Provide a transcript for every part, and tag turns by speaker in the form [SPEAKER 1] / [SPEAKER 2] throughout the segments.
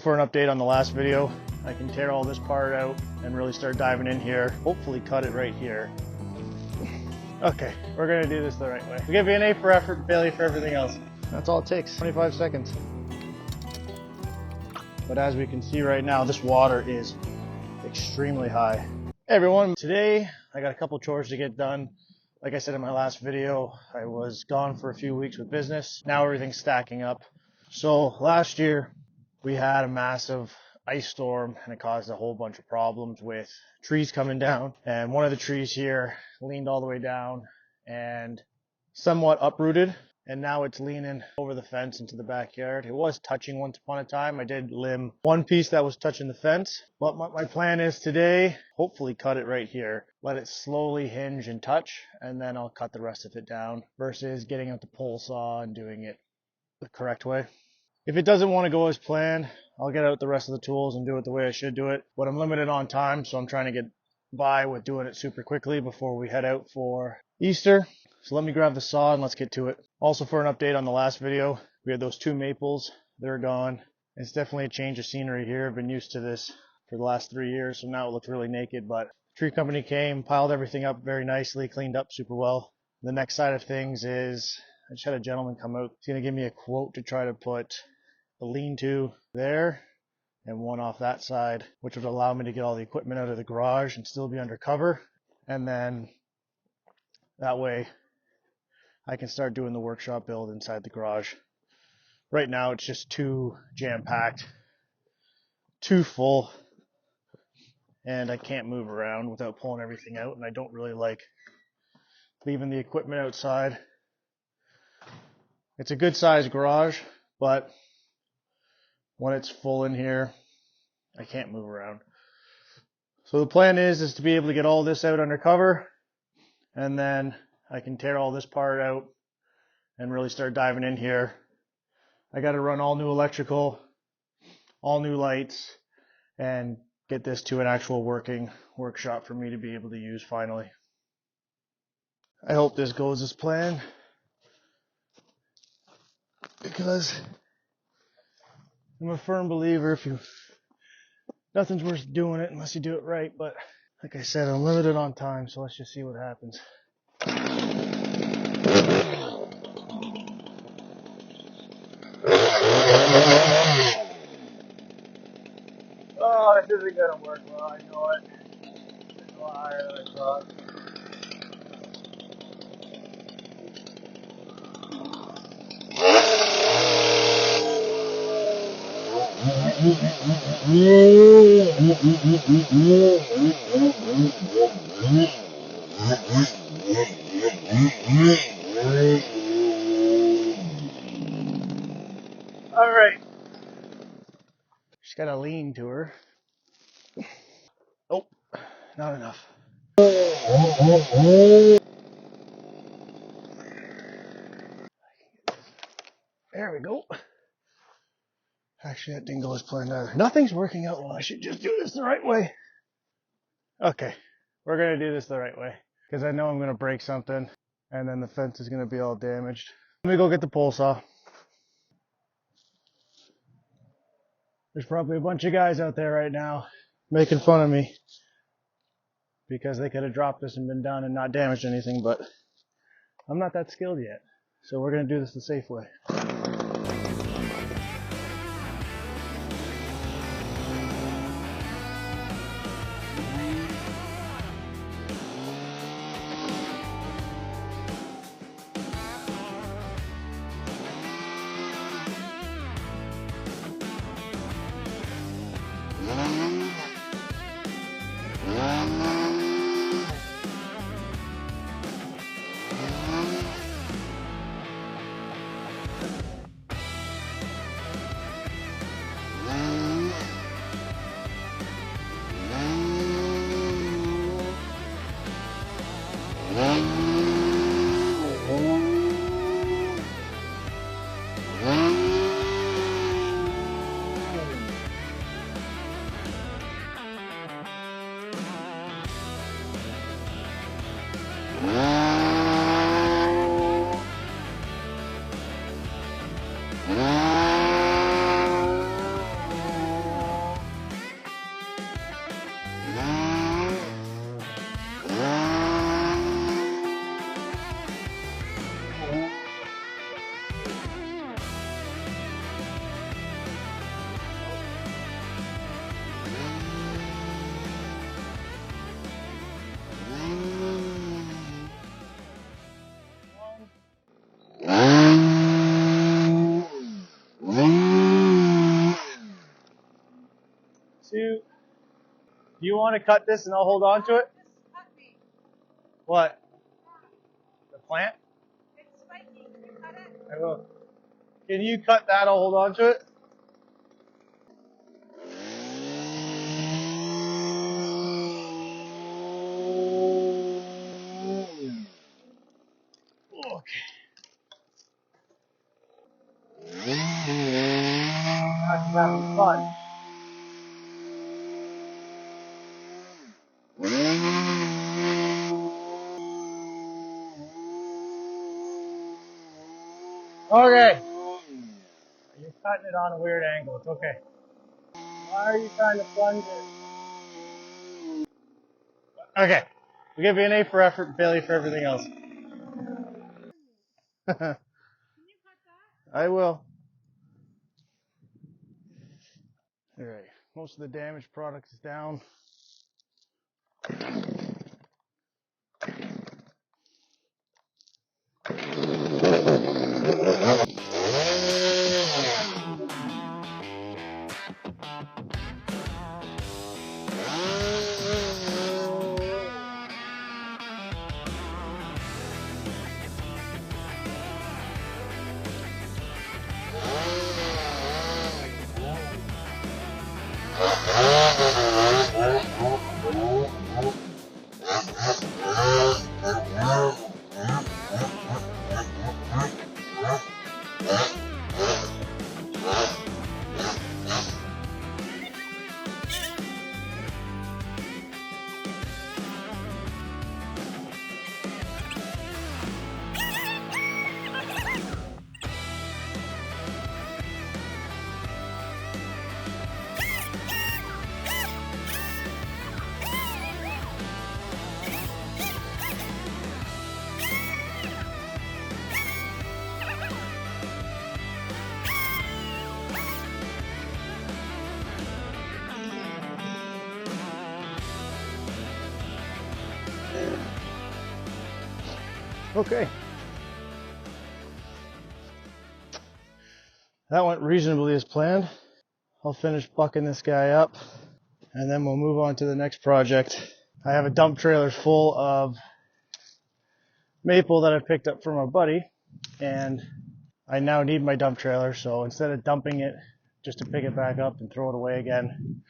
[SPEAKER 1] For an update on the last video, I can tear all this part out and really start diving in here. Hopefully cut it right here. Okay, we're gonna do this the right way. We give you an A for effort, failure for everything else. That's all it takes, 25 seconds. But as we can see right now, this water is extremely high. Hey everyone, today I got a couple chores to get done. Like I said in my last video, I was gone for a few weeks with business. Now everything's stacking up. So last year we had a massive ice storm and it caused a whole bunch of problems with trees coming down. And one of the trees here leaned all the way down and somewhat uprooted. And now it's leaning over the fence into the backyard. It was touching once upon a time. I did limb one piece that was touching the fence. But my plan is today, hopefully cut it right here. Let it slowly hinge and touch, and then I'll cut the rest of it down versus getting out the pole saw and doing it the correct way. If it doesn't want to go as planned, I'll get out the rest of the tools and do it the way I should do it. But I'm limited on time, so I'm trying to get by with doing it super quickly before we head out for Easter. So let me grab the saw and let's get to it. Also, for an update on the last video, we had those two maples. They're gone. It's definitely a change of scenery here. I've been used to this for the last 3 years, so now it looks really naked. But the tree company came, piled everything up very nicely, cleaned up super well. The next side of things is I just had a gentleman come out. He's going to give me a quote to try to put the lean-to there and one off that side, which would allow me to get all the equipment out of the garage and still be under cover. And then that way I can start doing the workshop build inside the garage. Right now it's just too jam-packed, too full, and I can't move around without pulling everything out, and I don't really like leaving the equipment outside. It's a good sized garage, but when it's full in here, I can't move around. So the plan is to be able to get all this out under cover, and then I can tear all this part out and really start diving in here. I got to run all new electrical, all new lights, and get this to an actual working workshop for me to be able to use finally. I hope this goes as planned, because I'm a firm believer nothing's worth doing it unless you do it right. But like I said, I'm limited on time, so let's just see what happens. Oh, this isn't gonna work well, I know it. It's a lot higher than I thought. All right. She's got a lean to her. Oh, not enough. There we go. Actually, that didn't go as planned either. Nothing's working out well. I should just do this the right way. Okay, we're going to do this the right way, because I know I'm going to break something, and then the fence is going to be all damaged. Let me go get the pole saw. There's probably a bunch of guys out there right now making fun of me because they could have dropped this and been done and not damaged anything, but I'm not that skilled yet. So we're going to do this the safe way. 2. Do you want to cut this and I'll hold on to it? What? The plant? It's spiky. Can you cut it? I will. Can you cut that? I'll hold on to it. Okay. That's having fun. Okay. You're cutting it on a weird angle. It's okay. Why are you trying to plunge it? Okay. We'll give you an A for effort and failure for everything else. I will. Alright. Most of the damaged product is down. Okay. That went reasonably as planned. I'll finish bucking this guy up and then we'll move on to the next project. I have a dump trailer full of maple that I picked up from a buddy, and I now need my dump trailer, so instead of dumping it just to pick it back up and throw it away again,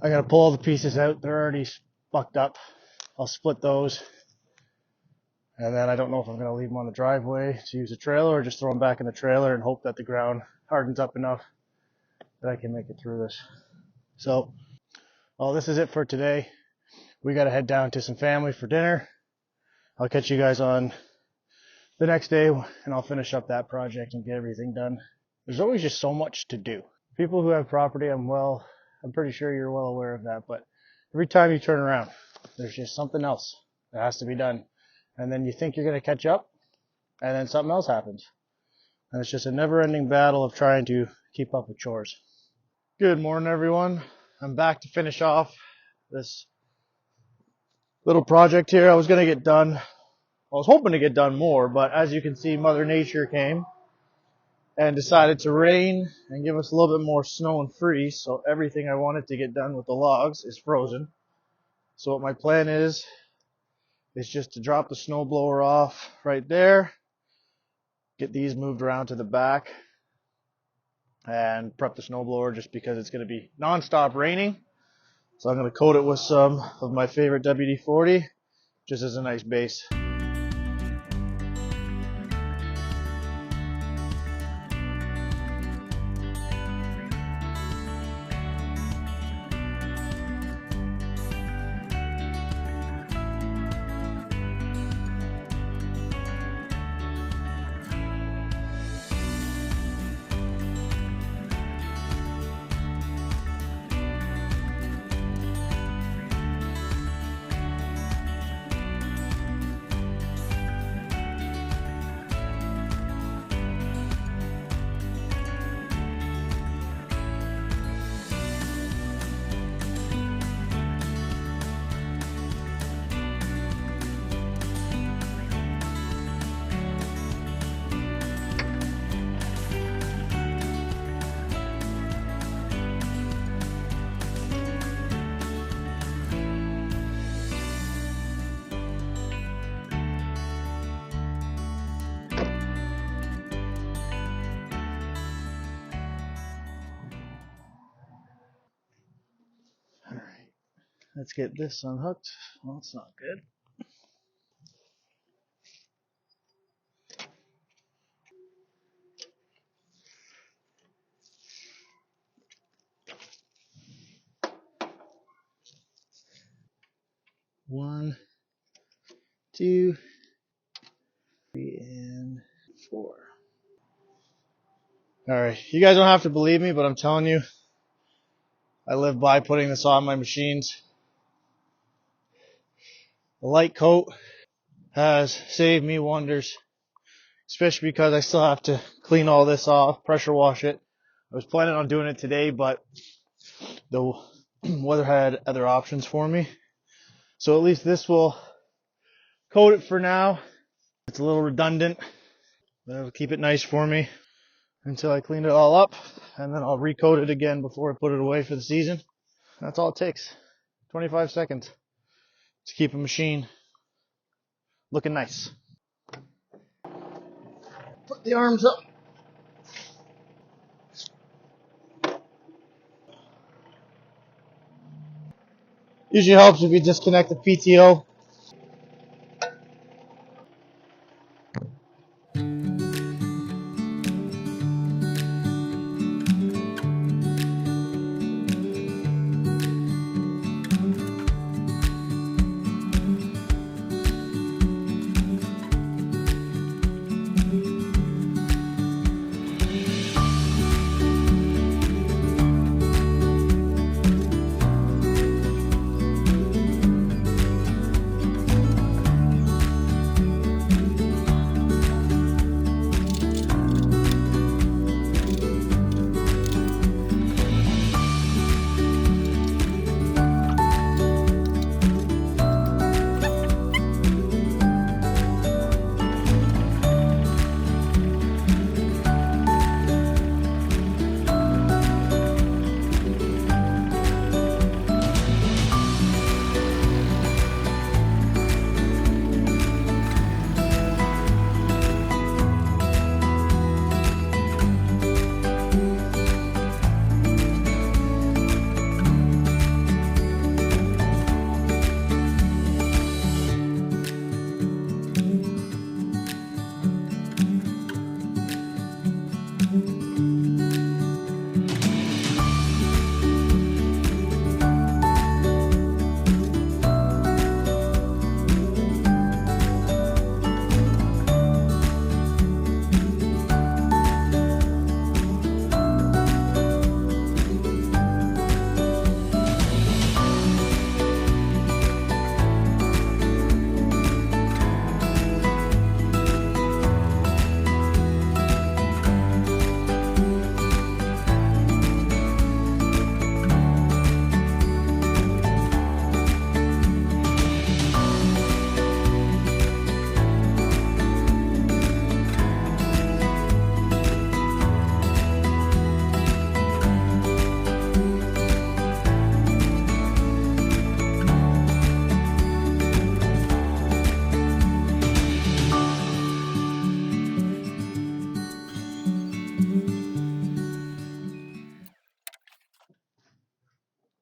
[SPEAKER 1] I gotta pull all the pieces out. They're already bucked up. I'll split those, and then I don't know if I'm gonna leave them on the driveway to use a trailer or just throw them back in the trailer and hope that the ground hardens up enough that I can make it through this. So, well, this is it for today. We gotta head down to some family for dinner. I'll catch you guys on the next day and I'll finish up that project and get everything done. There's always just so much to do. People who have property, I'm pretty sure you're well aware of that, but every time you turn around, there's just something else that has to be done. And then you think you're going to catch up, and then something else happens. And it's just a never-ending battle of trying to keep up with chores. Good morning, everyone. I'm back to finish off this little project here. I was going to get done. I was hoping to get done more, but as you can see, Mother Nature came and decided to rain and give us a little bit more snow and freeze, so everything I wanted to get done with the logs is frozen. So what my plan is just to drop the snowblower off right there, get these moved around to the back, and prep the snowblower just because it's going to be non-stop raining. So I'm going to coat it with some of my favorite WD-40 just as a nice base. Let's get this unhooked. Well, it's not good. One, two, three, and four. Alright, you guys don't have to believe me, but I'm telling you, I live by putting this on my machines. The light coat has saved me wonders, especially because I still have to clean all this off, pressure wash it. I was planning on doing it today, but the weather had other options for me. So at least this will coat it for now. It's a little redundant, but it'll keep it nice for me until I clean it all up, and then I'll recoat it again before I put it away for the season. That's all it takes. 25 seconds to keep a machine looking nice. Put the arms up. Usually helps if you disconnect the PTO.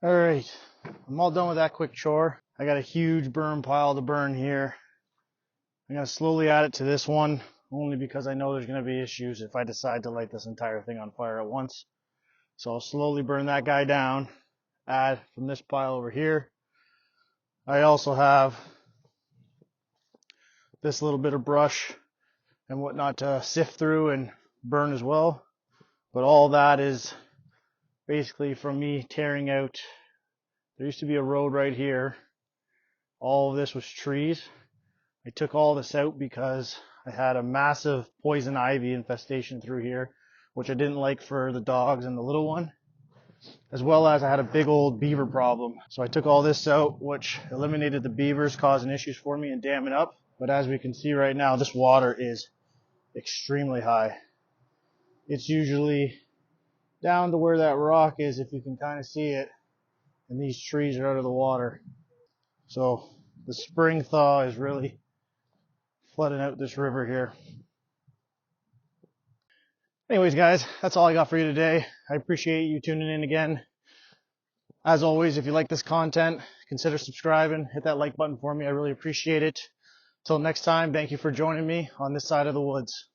[SPEAKER 1] Alright, I'm all done with that quick chore. I got a huge burn pile to burn here. I'm going to slowly add it to this one, only because I know there's going to be issues if I decide to light this entire thing on fire at once. So I'll slowly burn that guy down, add from this pile over here. I also have this little bit of brush and whatnot to sift through and burn as well. But all that is basically from me tearing out. There used to be a road right here. All of this was trees. I took all this out because I had a massive poison ivy infestation through here, which I didn't like for the dogs and the little one, as well as I had a big old beaver problem. So I took all this out, which eliminated the beavers causing issues for me and damming up. But as we can see right now, this water is extremely high. It's usually down to where that rock is, if you can kind of see it, and these trees are out of the water. So the spring thaw is really flooding out this river here. Anyways, guys, that's all I got for you today. I appreciate you tuning in again. As always, if you like this content, consider subscribing, hit that like button for me. I really appreciate it. Till next time, thank you for joining me on this side of the woods.